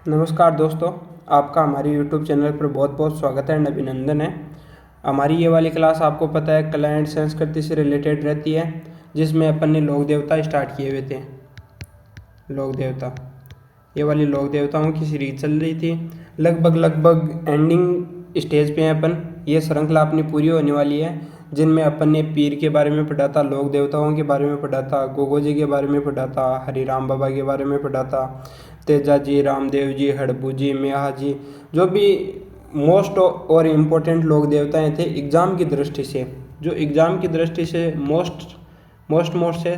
नमस्कार दोस्तों, आपका हमारे YouTube चैनल पर बहुत बहुत स्वागत है एंड अभिनंदन है। हमारी ये वाली क्लास आपको पता है कला एंड संस्कृति से रिलेटेड रहती है, जिसमें अपन ने लोक देवता स्टार्ट किए हुए थे। लोक देवता, ये वाली लोक देवताओं की सीरीज चल रही थी। लगभग एंडिंग स्टेज पे हैं अपन। ये श्रृंखला अपनी पूरी होने वाली है, जिनमें अपन ने पीर के बारे में पढ़ा था, लोक देवताओं के बारे में पढ़ा था, गोगो जी के बारे में पढ़ा था, हरि राम बाबा के बारे में पढ़ा था, तेजा जी, रामदेव जी, हड़बू जी, म्याहा जी, जो भी मोस्ट और इम्पोर्टेंट लोक देवताएं थे एग्ज़ाम की दृष्टि से, जो एग्ज़ाम की दृष्टि से मोस्ट से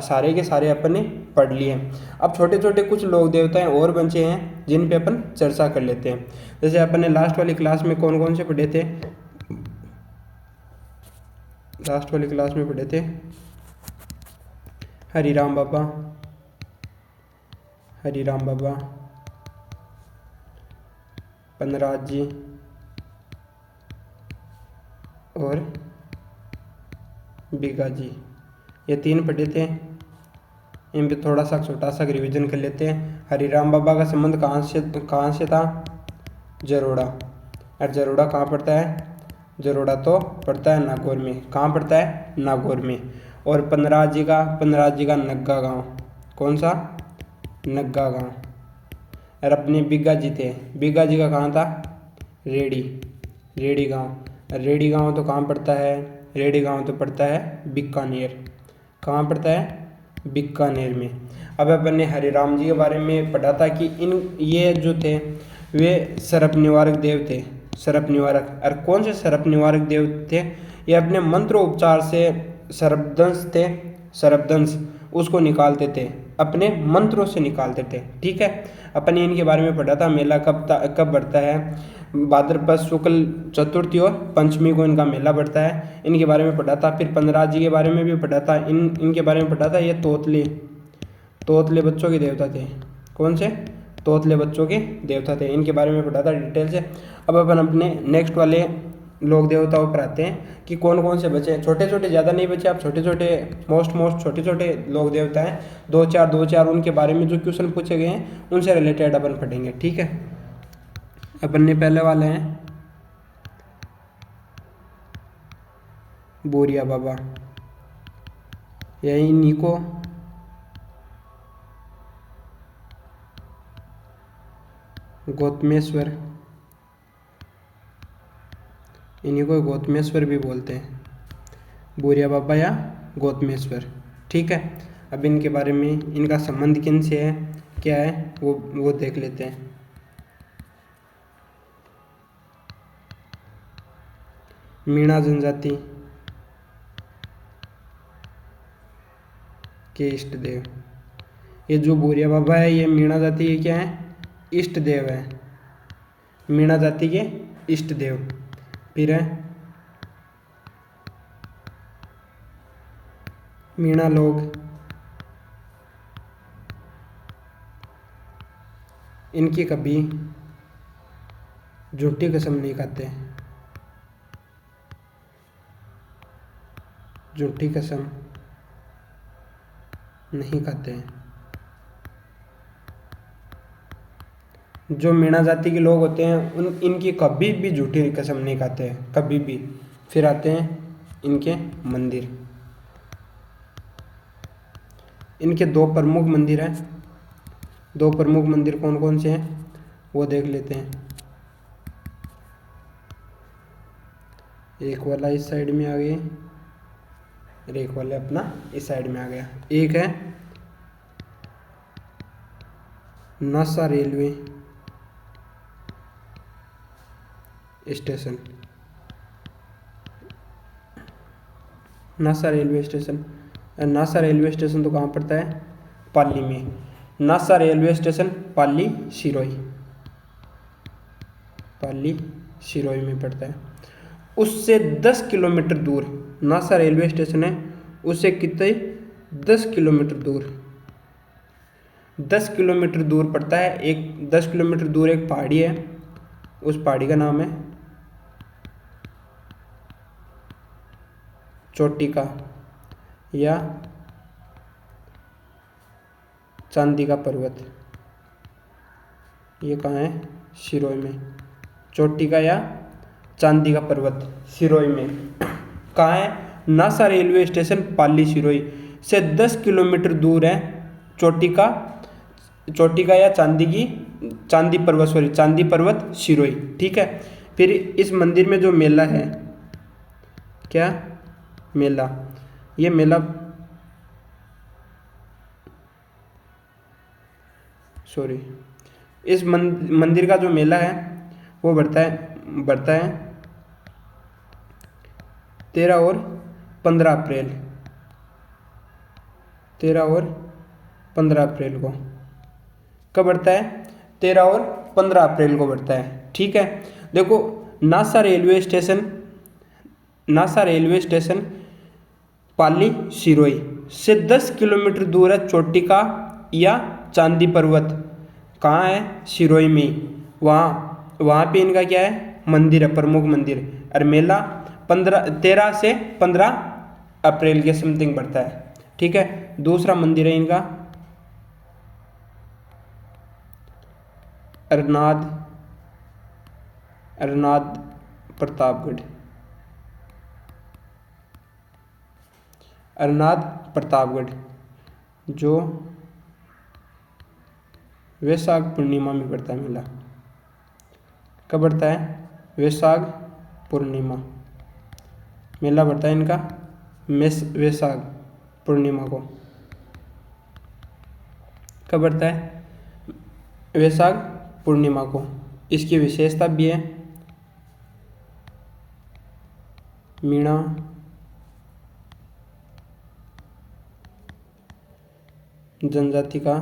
सारे के सारे अपन ने पढ़ लिए। अब छोटे छोटे कुछ लोक देवताएं और बचे हैं जिन पे अपन चर्चा कर लेते हैं। जैसे अपन ने लास्ट वाली क्लास में कौन कौन से पढ़े थे? लास्ट वाली क्लास में पढ़े थे हरि राम बाबा, पनराज जी और बीघा जी, ये तीन पढ़े थे। इन पे थोड़ा सा छोटा सा रिवीजन कर लेते हैं। हरि राम बाबा का संबंध कहाँ से था? जरोड़ा। और जरोड़ा कहाँ पड़ता है? जरोड़ा तो पड़ता है नागौर में। कहाँ पड़ता है? नागौर में। और पनराज जी का नग्गा गांव। कौन सा? नग्गा गांव। और अपने बीघा जी थे, बीघा जी का कहाँ था? रेडी गांव। रेडी गांव तो कहाँ पड़ता है? रेडी गांव तो पड़ता है बीकानेर। कहाँ पड़ता है? बीकानेर में। अब अपन ने हरि राम जी के बारे में पढ़ा था कि ये जो थे वे सर्प निवारक देव थे। सर्प निवारक, और कौन से सर्प निवारक देव थे? ये अपने मंत्र उपचार से सर्पदंश उसको निकालते थे, अपने मंत्रों से निकालते थे। ठीक है, अपन ने इनके बारे में पढ़ा था। मेला कब बढ़ता है? भाद्रपद शुक्ल चतुर्थी और पंचमी को इनका मेला बढ़ता है। इनके बारे में पढ़ा था। फिर पनराज जी के बारे में भी पढ़ा था। इनके बारे में पढ़ा था। ये तोतले बच्चों के देवता थे। कौन से? तोतले बच्चों के देवता थे। इनके बारे में पढ़ा था डिटेल से। अब अपन अपने नेक्स्ट वाले लोक देवताओं पर आते हैं कि कौन कौन से बचे। छोटे छोटे, ज़्यादा नहीं बचे। आप छोटे छोटे मोस्ट छोटे छोटे लोक देवता हैं, दो चार उनके बारे में जो क्वेश्चन पूछे गए हैं उनसे रिलेटेड अपन पढ़ेंगे। ठीक है, अपन ने पहले वाले हैं बोरिया बाबा, यही निको गौतमेश्वर, इन्हीं को गौतमेश्वर भी बोलते हैं, बोरिया बाबा या गौतमेश्वर। ठीक है, अब इनके बारे में, इनका संबंध किन से है, क्या है, वो देख लेते हैं। मीणा जनजाति के इष्ट देव, ये जो बोरिया बाबा है ये मीणा जाति के क्या है? इष्ट देव है। मीणा जाति के इष्ट देव। फिर है मीणा लोग, इनकी कभी झूठी कसम नहीं खाते। झूठी कसम नहीं खाते हैं। जो मीणा जाति के लोग होते हैं इनकी कभी भी झूठी कसम नहीं खाते हैं, कभी भी। फिर आते हैं इनके मंदिर। इनके दो प्रमुख मंदिर हैं। दो प्रमुख मंदिर कौन कौन से हैं वो देख लेते हैं। एक वाला इस साइड में आ गया और एक वाला अपना इस साइड में आ गया। एक है NASA railway station. NASA railway station, NASA railway station तो कहाँ पड़ता है? पाली में। NASA railway station Pali Sirohi में पड़ता है। उससे 10 किलोमीटर दूर नासा रेलवे स्टेशन है। उससे कितने? 10 किलोमीटर दूर। 10 किलोमीटर दूर पड़ता है। 10 किलोमीटर दूर एक पहाड़ी है, उस पहाड़ी का नाम है चोटिका या चांदी का पर्वत। ये कहाँ है? सिरोही में। चोटी का या चांदी का पर्वत सिरोही में। कहाँ है? NASA railway station Pali Sirohi से 10 किलोमीटर दूर है। चोटी का या चांदी पर्वत सिरोही। ठीक है। फिर इस मंदिर में जो मेला है, क्या मेला, ये मेला इस मंदिर का जो मेला है वो बढ़ता है 13 और 15 अप्रैल 13 और 15 अप्रैल को। कब बढ़ता है? 13 और 15 अप्रैल को बढ़ता है। ठीक है। देखो, NASA railway station Pali Sirohi से 10 किलोमीटर दूर है। चोटी का या चांदी पर्वत कहाँ है? सिरोही में। वहाँ पे इनका क्या है? मंदिर है, प्रमुख मंदिर। और मेला 13 से 15 अप्रैल के समथिंग बढ़ता है। ठीक है। दूसरा मंदिर है इनका अरनाद प्रतापगढ़, जो वैशाख पूर्णिमा में पड़ता है मेला। कब पड़ता है? वैशाख पूर्णिमा मेला पड़ता है इनका वैशाख पूर्णिमा को। कब पड़ता है? वैशाख पूर्णिमा को। इसकी विशेषता भी है, मीणा जनजाति का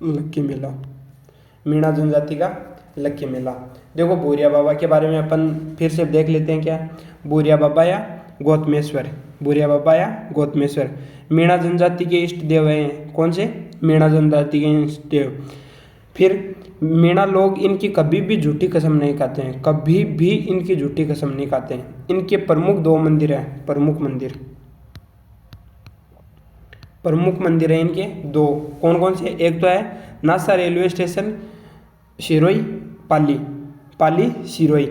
लक्की मेला। मीणा जनजाति का लक्की मेला। देखो, भूरिया बाबा के बारे में अपन फिर से देख लेते हैं। क्या? भूरिया बाबा या गौतमेश्वर मीणा जनजाति के इष्ट देव हैं। कौन से? मीणा जनजाति के इष्ट देव। फिर मीणा लोग इनकी कभी भी झूठी कसम नहीं खाते हैं, कभी भी इनकी झूठी कसम नहीं खाते हैं। इनके प्रमुख 2 मंदिर हैं। प्रमुख मंदिर है इनके 2। कौन कौन से? एक तो है NASA railway station Sirohi Pali Sirohi.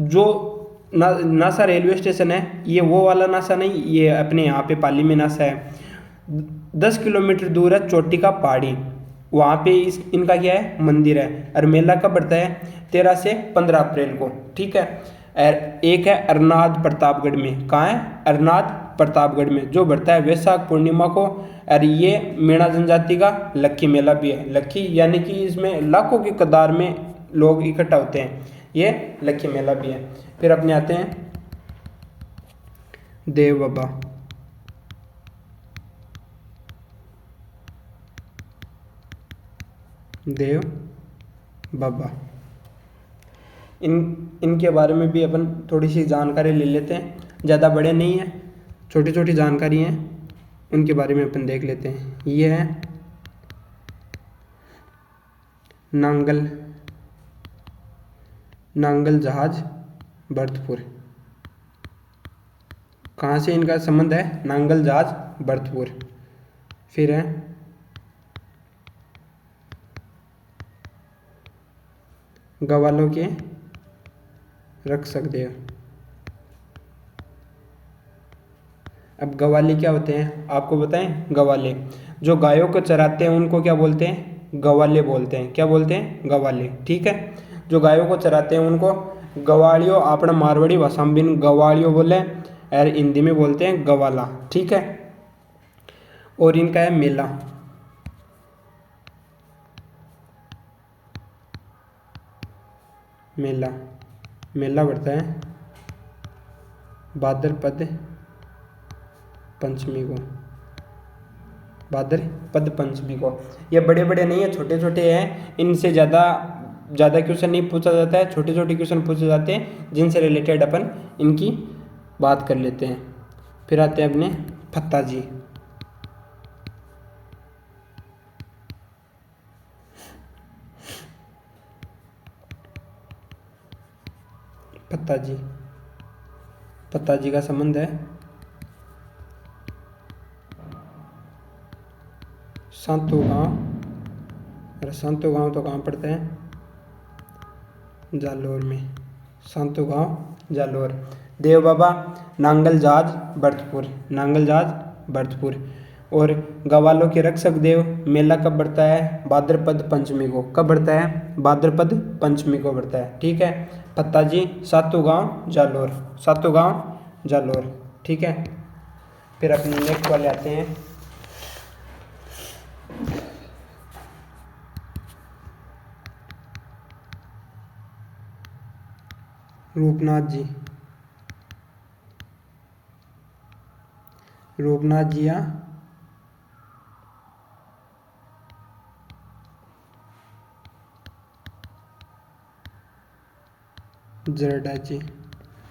जो नासा रेलवे स्टेशन है, ये वो वाला नासा नहीं, ये अपने यहाँ पे पाली में नासा है। 10 किलोमीटर दूर है चोटी का पहाड़ी, वहाँ पे इनका क्या है? मंदिर है। और मेला कब बढ़ता है? 13 से 15 अप्रैल को। ठीक है। और एक है अरनाद प्रतापगढ़ में। कहाँ है? अरनाद प्रतापगढ़ में, जो बढ़ता है वैशाख पूर्णिमा को। और ये मीणा जनजाति का लक्की मेला भी है। लक्की यानी कि इसमें लाखों की कतार में लोग इकट्ठा होते हैं। ये लक्की मेला भी है। फिर अपने आते हैं देव बाबा। इनके बारे में भी अपन थोड़ी सी जानकारी ले लेते हैं। ज़्यादा बड़े नहीं हैं, छोटी छोटी जानकारी हैं, उनके बारे में अपन देख लेते हैं। ये है नांगल जहाज भरतपुर। कहाँ से इनका संबंध है? नांगल जहाज भरतपुर। फिर है गवालों के रक्षक देव। अब गवाले क्या होते हैं आपको बताएं? गवाले जो गायों को चराते हैं उनको क्या बोलते हैं? गवाले बोलते हैं। क्या बोलते हैं? गवाले। ठीक है। जो गायों को चराते हैं उनको गवालियों, अपना मारवाड़ी भाषा में भी गवालियों बोले और हिंदी में बोलते हैं गवाला। ठीक है। और इनका है मेला। मेला बढ़ता है भाद्रपद पंचमी को। ये बड़े बड़े नहीं है, छोटे छोटे हैं। इनसे ज़्यादा क्वेश्चन नहीं पूछा जाता है, छोटे छोटे क्वेश्चन पूछे जाते हैं जिनसे रिलेटेड अपन इनकी बात कर लेते हैं। फिर आते हैं अपने फत्ता जी। फत्ता जी का संबंध है सांतो गांव। अरे सांतो गांव तो कहाँ पड़ता है? जालोर में। सांतो गांव जालोर। देव बाबा नांगल जाज भरतपुर, नांगल जाज भरतपुर। और गवालों के रक्षक देव मेला कब बढ़ता है? भाद्रपद पंचमी को। कब बढ़ता है? भाद्रपद पंचमी को बढ़ता है। ठीक है। पत्ताजी सातू गांव जालोर, सातू गांव जालोर। ठीक है। फिर अपने नेक्स्ट वाले आते हैं। रूपनाथ जी, रूपनाथ जी या जरडा जी,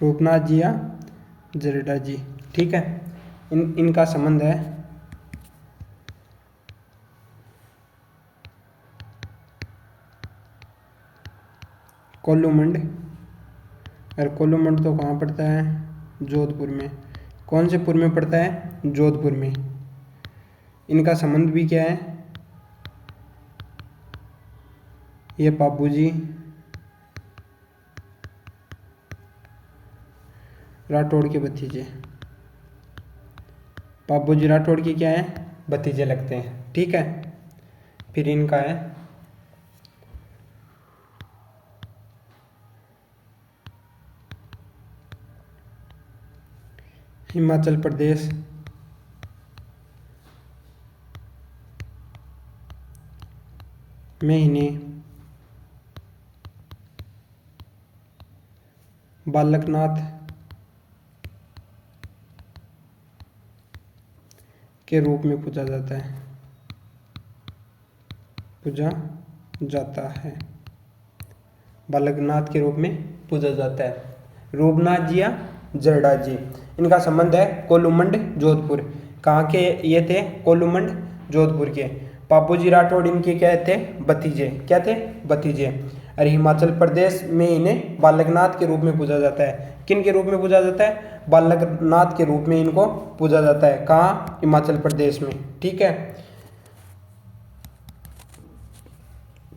रूपनाथ जी या जरडा जी। ठीक है। इनका संबंध है कोल्लूमंड। और कोल्लूमंड तो कहाँ पड़ता है? जोधपुर में। कौन से पुर में पड़ता है? जोधपुर में। इनका संबंध भी क्या है? ये पापू जी राठौड़ के भतीजे, पापू जी राठौड़ के क्या है? भतीजे लगते हैं। ठीक है। फिर इनका है हिमाचल प्रदेश में इन्हें बालकनाथ के रूप में पूजा जाता है, पूजा जाता है। बालकनाथ के रूप में पूजा जाता है। रूपनाथ जी या जरडा जी, इनका संबंध है कोल्लूमंड जोधपुर। कहाँ के ये थे? कोल्लूमंड जोधपुर के। पापू जी राठौड़ इनके क्या थे? भतीजे। क्या थे? भतीजे। और हिमाचल प्रदेश में इन्हें बालकनाथ के रूप में पूजा जाता है। किन के रूप में पूजा जाता है? बालकनाथ के रूप में इनको पूजा जाता है। कहाँ? हिमाचल प्रदेश में। ठीक है।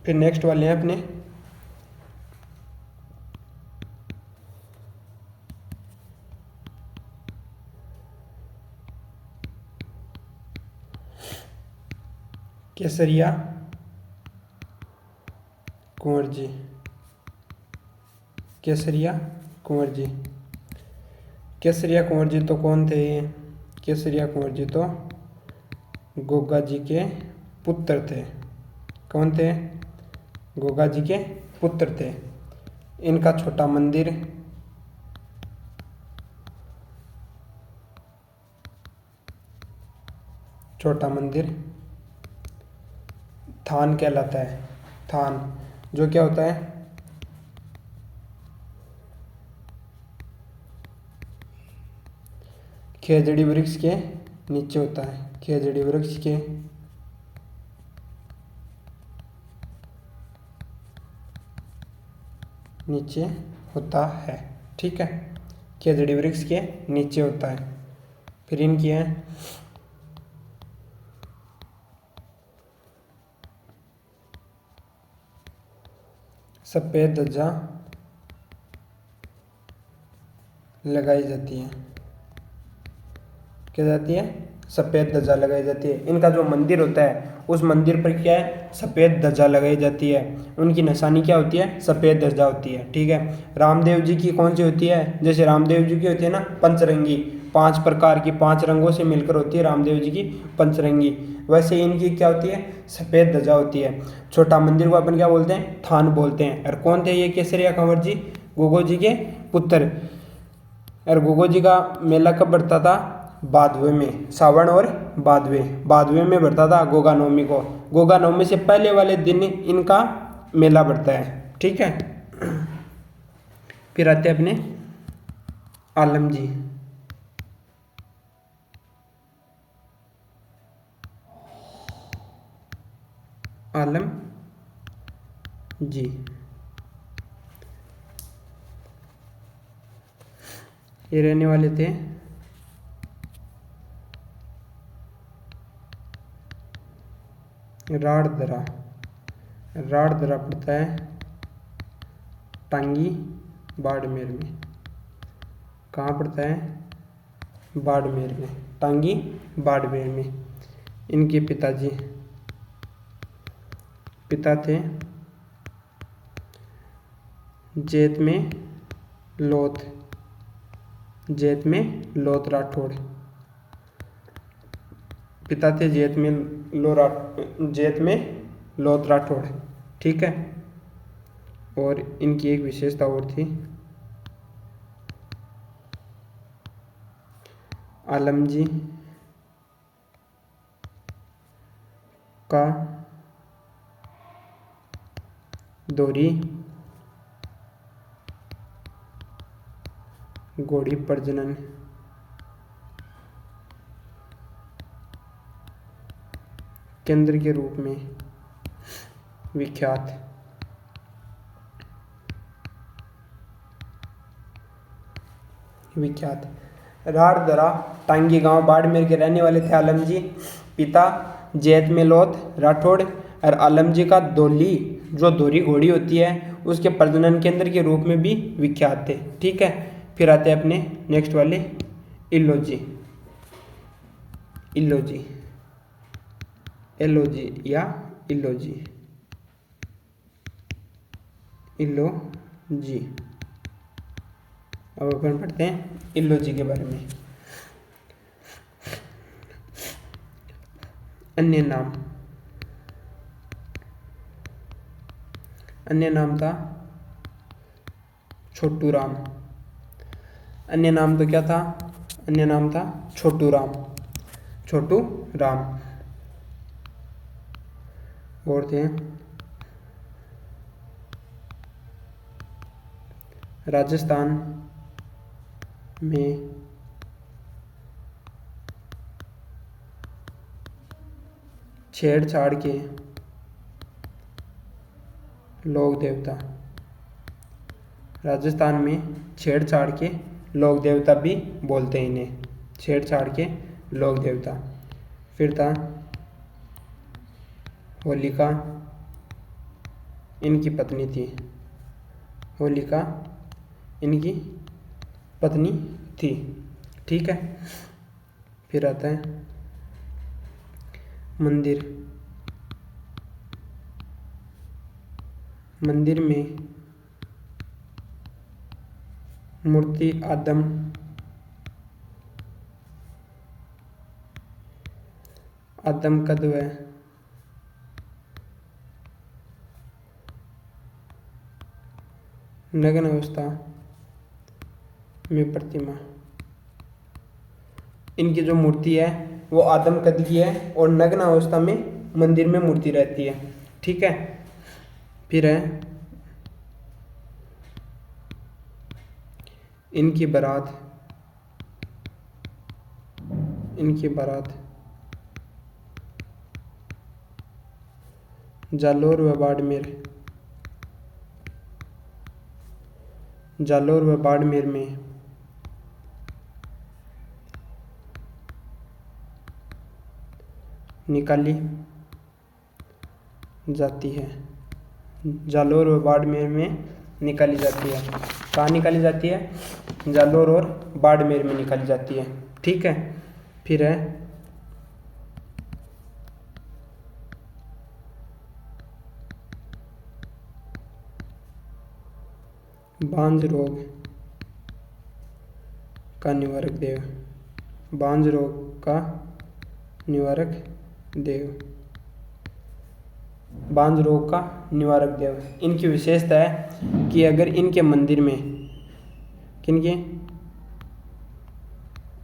फिर नेक्स्ट वाले हैं अपने केसरिया कुंवर जी, केसरिया कुंवर जी। केसरिया कुंवर जी तो कौन थे? केसरिया कुंवर जी तो गोगा जी के पुत्र थे। कौन थे? गोगा जी के पुत्र थे। इनका छोटा मंदिर थान कहलाता है। थान जो क्या होता है? खेजड़ी वृक्ष के नीचे होता है। खेजड़ी वृक्ष के नीचे होता है। ठीक है। खेजड़ी वृक्ष के नीचे होता है। फिर इनकी है सफ़ेद ध्वजा लगाई जाती है। क्या जाती है? सफ़ेद ध्वजा लगाई जाती है। इनका जो मंदिर होता है उस मंदिर पर क्या है? सफ़ेद ध्वजा लगाई जाती है। उनकी निशानी क्या होती है? सफ़ेद ध्वजा होती है। ठीक है। रामदेव जी की कौन सी होती है? जैसे रामदेव जी की होती है ना पंचरंगी, 5 प्रकार की 5 रंगों से मिलकर होती है रामदेव जी की पंचरंगी। वैसे इनकी क्या होती है? सफ़ेद ध्वजा होती है। छोटा मंदिर को अपन क्या बोलते हैं? थान बोलते हैं। और कौन थे ये केसरिया कंवर जी? गोगो जी के पुत्र। और गोगो जी का मेला कब बढ़ता था? भादवे में। सावन और भादवे में बढ़ता था गोगा नवमी को। गोगा नवमी से पहले वाले दिन इनका मेला बढ़ता है। ठीक है। फिर आते हैं अपने आलम जी। आलम जी ये रहने वाले थे राड़दरा। राड़दरा पड़ता है टांगी बाड़मेर में। कहाँ पड़ता है? बाड़मेर में, टांगी बाड़मेर में। इनके पिता थे जैत में लोथ राठौड़। पिता थे जैत में लोथ राठौड़। ठीक है। और इनकी एक विशेषता और थी, आलमजी का दोहरी घोड़ी प्रजनन केंद्र के रूप में विख्यात। राड़दरा टांगी गांव बाड़मेर के रहने वाले थे आलमजी। पिता जैत में लोथ राठौड़ और आलमजी का दोली, जो दोहरी घोड़ी होती है, उसके प्रजनन केंद्र के रूप में भी विख्यात थे। ठीक है। फिर आते हैं अपने नेक्स्ट वाले इल्लोजी। या इल्लोजी। अब अपन पढ़ते हैं इल्लोजी के बारे में। अन्य नाम था छोटू राम। अन्य नाम तो क्या था? अन्य नाम था छोटू राम। और थे राजस्थान में छेड़छाड़ के लोक देवता। राजस्थान में छेड़छाड़ के लोक देवता भी बोलते हैं इन्हें, छेड़छाड़ के लोक देवता। फिर था होलिका, इनकी पत्नी थी। होलिका इनकी पत्नी थी। ठीक है। फिर आता है मंदिर। मंदिर में मूर्ति आदम कद्व नग्न अवस्था में प्रतिमा। इनकी जो मूर्ति है वो आदम कद की है और नग्न अवस्था में मंदिर में मूर्ति रहती है। ठीक है। फिर है इनकी बारात जालोर व बाड़मेर में निकाली जाती है। जालोर व बाड़मेर में निकाली जाती है। कहाँ निकाली जाती है? जालोर और बाड़मेर में निकाली जाती है। ठीक है। फिर है बांझ रोग का निवारक देव। बांझ रोग का निवारक देव। बांझ रोग का निवारक देव। इनकी विशेषता है कि अगर इनके मंदिर में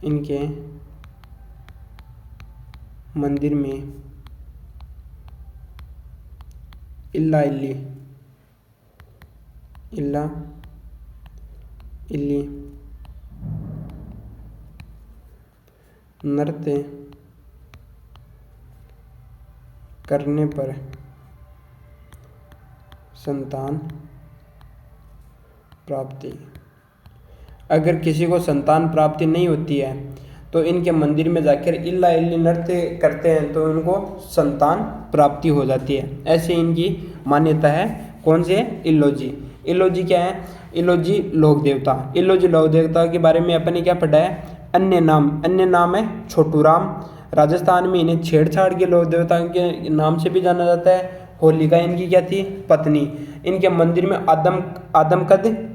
इनके मंदिर में इल्ला इल्ली नृत्य करने पर संतान प्राप्ति। अगर किसी को संतान प्राप्ति नहीं होती है तो इनके मंदिर में जाकर इल्ला इल्ली नृत्य करते हैं तो उनको संतान प्राप्ति हो जाती है। ऐसे इनकी मान्यता है। कौन से? इल्लोजी। इल्लोजी क्या है? इल्लोजी लोक देवता। इल्लोजी लोक देवता के बारे में अपन ने क्या पढ़ा है? अन्य नाम है छोटू राम। राजस्थान में इन्हें छेड़छाड़ के लोक देवता के नाम से भी जाना जाता है। होलिका इनकी क्या थी? पत्नी। इनके मंदिर में आदमकद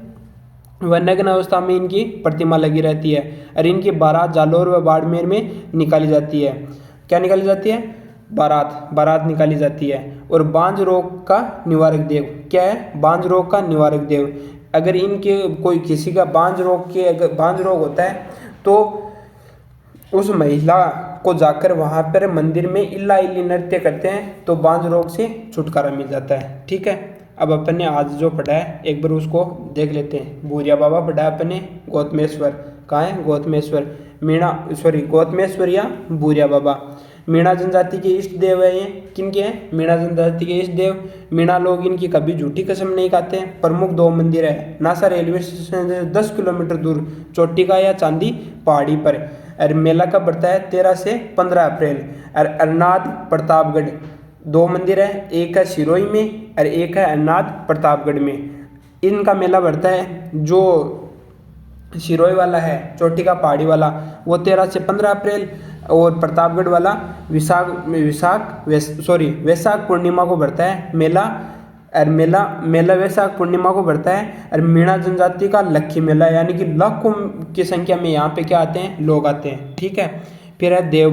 व नग्न अवस्था में इनकी प्रतिमा लगी रहती है और इनकी बारात जालोर व बाड़मेर में निकाली जाती है। क्या निकाली जाती है? बारात निकाली जाती है। और बांझ रोग का निवारक देव क्या है? बांझ रोग का निवारक देव। अगर इनके कोई किसी का बांझ रोग होता है तो उस महिला को जाकर वहाँ पर मंदिर में इल्ला इल्ली नृत्य करते हैं तो बांझ रोग से छुटकारा मिल जाता है। ठीक है, अब अपन ने आज जो पढ़ा है एक बार उसको देख लेते हैं। भूरिया बाबा पढ़ा है अपन ने गौतमेश्वर। कहाँ है? गौतमेश्वर। गौतमेश्वर या भूरिया बाबा मीणा जनजाति के इष्ट देव है। ये किनके हैं? मीणा जनजाति के इष्ट देव। मीणा लोग इनकी कभी झूठी कसम नहीं खाते हैं। प्रमुख 2 मंदिर है नासा रेलवे स्टेशन से 10 किलोमीटर दूर चोटिका या चांदी पहाड़ी पर। और मेला कब बढ़ता है? 13 से 15 अप्रैल। और अरनाथ प्रतापगढ़ 2 मंदिर है, एक है सिरोही में और एक है अरनाथ प्रतापगढ़ में। इनका मेला बढ़ता है। जो सिरोही वाला है चोटिका पहाड़ी वाला वो 13 से 15 अप्रैल और प्रतापगढ़ वाला वैशाख पूर्णिमा को बढ़ता है मेला। और मेला वैशाख पूर्णिमा को बढ़ता है। और मीणा जनजाति का लक्खी मेला यानी कि लाखों की संख्या में यहाँ पे क्या आते हैं? लोग आते हैं। ठीक है, फिर है देव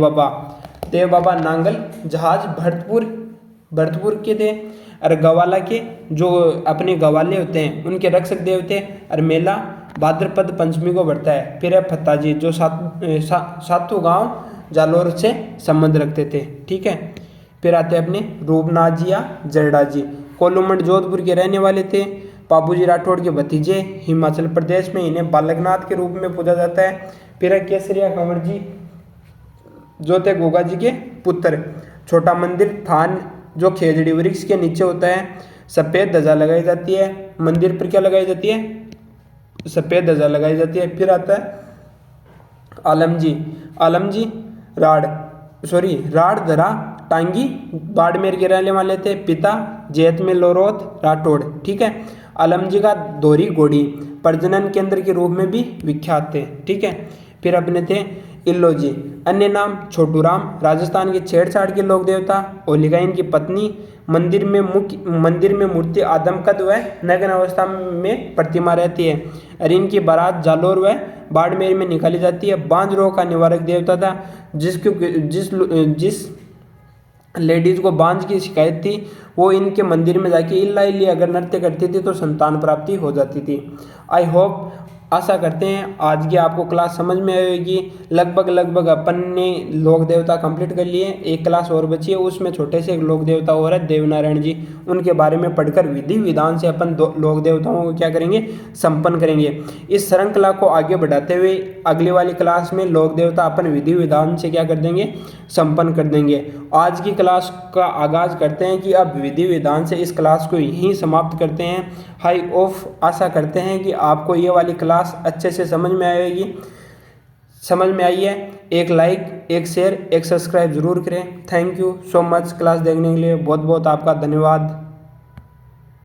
बाबा नांगल जहाज भरतपुर के थे। और गवाला के जो अपने गवाले होते हैं उनके रक्षक देव थे। और मेला भाद्रपद पंचमी को बढ़ता है। फिर है फत्ताजी जो सातों गांव जालोर से संबंध रखते थे। ठीक है, फिर आते हैं अपने रूपनाथ जी या जरडा जी। कोलूमंड जोधपुर के रहने वाले थे। बाबूजी राठौड़ के भतीजे। हिमाचल प्रदेश में इन्हें बालकनाथ के रूप में पूजा जाता है। फिर है केसरिया कंवर जी जो थे गोगा जी के पुत्र। छोटा मंदिर थान जो खेजड़ी वृक्ष के नीचे होता है। सफ़ेद ध्वजा लगाई जाती है मंदिर पर। क्या लगाई जाती है? सफ़ेद ध्वजा लगाई जाती है। फिर आता है आलमजी राड़ धरा टांगी बाड़मेर के रहने वाले थे। पिता जैतमे लोरोत राठौड़। ठीक है, आलमजी का दोहरी घोड़ी प्रजनन केंद्र के रूप में भी विख्यात थे। ठीक है, फिर अपने थे इल्लोजी। अन्य नाम छोटू राम राजस्थान के छेड़छाड़ के लोक देवता। होलिका इनकी पत्नी। मंदिर में मूर्ति आदमकद व नग्न अवस्था में प्रतिमा रहती है। और इनकी बारात जालोर व बाड़मेर में निकाली जाती है। बांझ रोग का निवारक देवता था। जिस लेडीज को बांझ की शिकायत थी वो इनके मंदिर में जाके इल्ला इल्ली अगर नृत्य करती थी तो संतान प्राप्ति हो जाती थी। आई होप आशा करते हैं आज की आपको क्लास समझ में आएगी। लगभग अपन ने लोक देवता कंप्लीट कर लिए। एक क्लास और बची है उसमें छोटे से एक लोक देवता और है देवनारायण जी। उनके बारे में पढ़कर विधि विधान से अपन लोक देवताओं को क्या करेंगे? संपन्न करेंगे। इस श्रृंखला को आगे बढ़ाते हुए अगली वाली क्लास में लोक देवता अपन विधि विधान से क्या कर देंगे? संपन्न कर देंगे। आज की क्लास का आगाज करते हैं कि अब विधि विधान से इस क्लास को यहीं समाप्त करते हैं। हाई ऑफ आशा करते हैं कि आपको ये वाली क्लास अच्छे से समझ में आएगी। समझ में आई है? एक लाइक, एक शेयर, एक सब्सक्राइब जरूर करें। Thank you so much class देखने के लिए। बहुत बहुत आपका धन्यवाद।